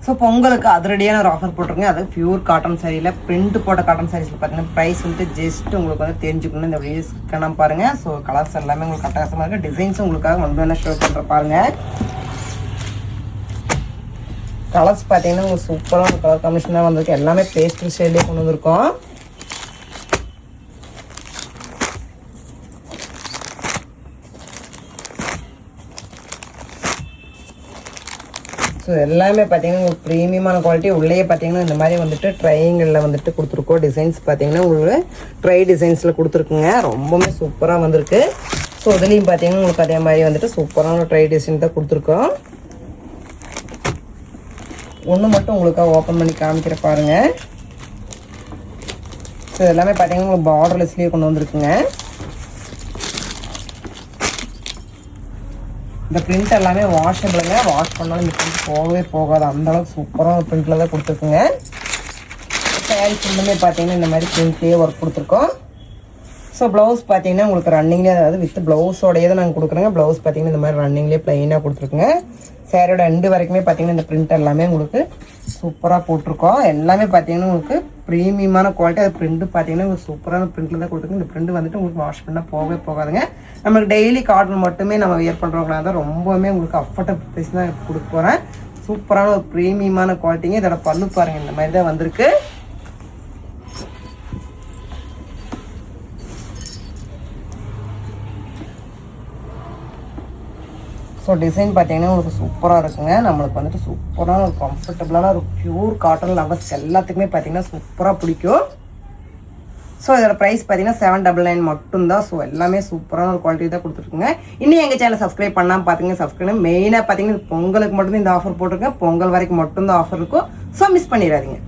So பொங்கலுக்கு அதிரடியான ஒரு ஆஃபர் போட்டிருங்க. அது பியூர் காட்டன் சாரியில் பிரிண்ட் போட்ட காட்டன் சாரீஸில் பார்த்தீங்கன்னா ப்ரைஸ் வந்துட்டு ஜஸ்ட் உங்களுக்கு வந்து தெரிஞ்சுக்கணும். இந்த வீடியோஸ் கணம் பாருங்கள். ஸோ கலர்ஸ் எல்லாமே உங்களுக்கு அட்டகாசமாக இருக்குது. டிசைன்ஸும் உங்களுக்காக வந்து என்ன ஷோ பண்ணுற பாருங்கள். கலர்ஸ் பார்த்தீங்கன்னா உங்களுக்கு சூப்பரான ஒரு கலர் காம்பினேஷனாக வந்திருக்கு. எல்லாமே பேஸ்டல் ஷேட்லேயே கொண்டு வந்திருக்கோம். ஸோ எல்லாமே பார்த்தீங்கன்னா உங்களுக்கு ப்ரீமியமான குவாலிட்டி. உள்ளே பார்த்தீங்கன்னா இந்த மாதிரி வந்துட்டு ட்ரைங்களில் வந்துட்டு கொடுத்துருக்கோம். டிசைன்ஸ் பார்த்தீங்கன்னா உங்களுக்கு ட்ரை டிசைன்ஸில் கொடுத்துருக்குங்க. ரொம்பவுமே சூப்பராக வந்திருக்கு. ஸோ இதுலேயும் பார்த்தீங்கன்னா உங்களுக்கு அதே மாதிரி வந்துட்டு சூப்பரான ட்ரை டிசைன் தான் கொடுத்துருக்கோம். ஒன்று மட்டும் உங்களுக்காக ஓப்பன் பண்ணி காமிக்கிற பாருங்கள். ஸோ எல்லாமே பார்த்தீங்கன்னா உங்களுக்கு பார்டர்லெஸ்லேயே கொண்டு வந்திருக்குங்க. இந்த பிரிண்ட் எல்லாமே வாஷபிளுங்க. வாஷ் பண்ணாலும் இந்த பிரிண்ட் போகவே போகாது. அந்தளவுக்கு சூப்பரான பிரிண்டில் தான் கொடுத்துருக்குங்க. சாரீ ஃபுல்லுமே பார்த்தீங்கன்னா இந்த மாதிரி பிரிண்ட்லேயே ஒர்க் கொடுத்துருக்கோம். ஸோ ப்ளவுஸ் பார்த்தீங்கன்னா உங்களுக்கு ரன்னிங்லேயே, அதாவது வித் ப்ளவுஸோடையே தான் நாங்கள் கொடுக்குறோங்க. ப்ளவுஸ் பார்த்தீங்கன்னா இந்த மாதிரி ரன்னிங்லேயே ப்ளைனாக கொடுத்துருக்குங்க. சாரியோட எண்டு வரைக்குமே பார்த்தீங்கன்னா இந்த பிரிண்ட் எல்லாமே உங்களுக்கு சூப்பராக போட்டிருக்கோம். எல்லாமே பார்த்தீங்கன்னா உங்களுக்கு ப்ரீமியமான குவாலிட்டி. அது பிரிண்ட்டு பார்த்தீங்கன்னா உங்களுக்கு சூப்பரான பிரிண்ட்டில் தான் கொடுத்துருக்கு. இந்த பிரிண்ட் வந்துட்டு உங்களுக்கு வாஷ் பண்ணால் போகவே போகாதுங்க. நம்மளுக்கு டெய்லி காட்டன் மட்டுமே நம்ம வியர் பண்ணுறவங்களா தான் ரொம்பவுமே உங்களுக்கு அஃபோர்டபுள் ப்ரைஸ் தான் கொடுக்க போகிறேன். சூப்பரான ஒரு ப்ரீமியமான குவாலிட்டிங்க. இதோட பல்லு பாருங்கள், இந்த மாதிரி தான் வந்திருக்கு. ஸோ டிசைன் பார்த்தீங்கன்னா உங்களுக்கு சூப்பராக இருக்குங்க. நம்மளுக்கு வந்துட்டு சூப்பரான ஒரு கம்ஃபர்டபுளான ஒரு பியூர் காட்டன் லவர்ஸ் எல்லாத்துக்குமே பார்த்தீங்கன்னா சூப்பராக பிடிக்கும். ஸோ இதோட ப்ரைஸ் பார்த்தீங்கன்னா 799 மட்டும்தான். ஸோ எல்லாமே சூப்பரான ஒரு குவாலிட்டி தான் கொடுத்துருக்குங்க. இன்னும் எங்கள் சேனல் சப்ஸ்கிரைப் பண்ணாமல் பார்த்தீங்கன்னா சப்ஸ்கிரைப். மெயினாக பார்த்தீங்கன்னா பொங்கலுக்கு மட்டும்தான் இந்த ஆஃபர் போட்டிருக்கேன். பொங்கல் வரைக்கும் மட்டும்தான் ஆஃபர் இருக்கும். ஸோ மிஸ் பண்ணிடாதீங்க.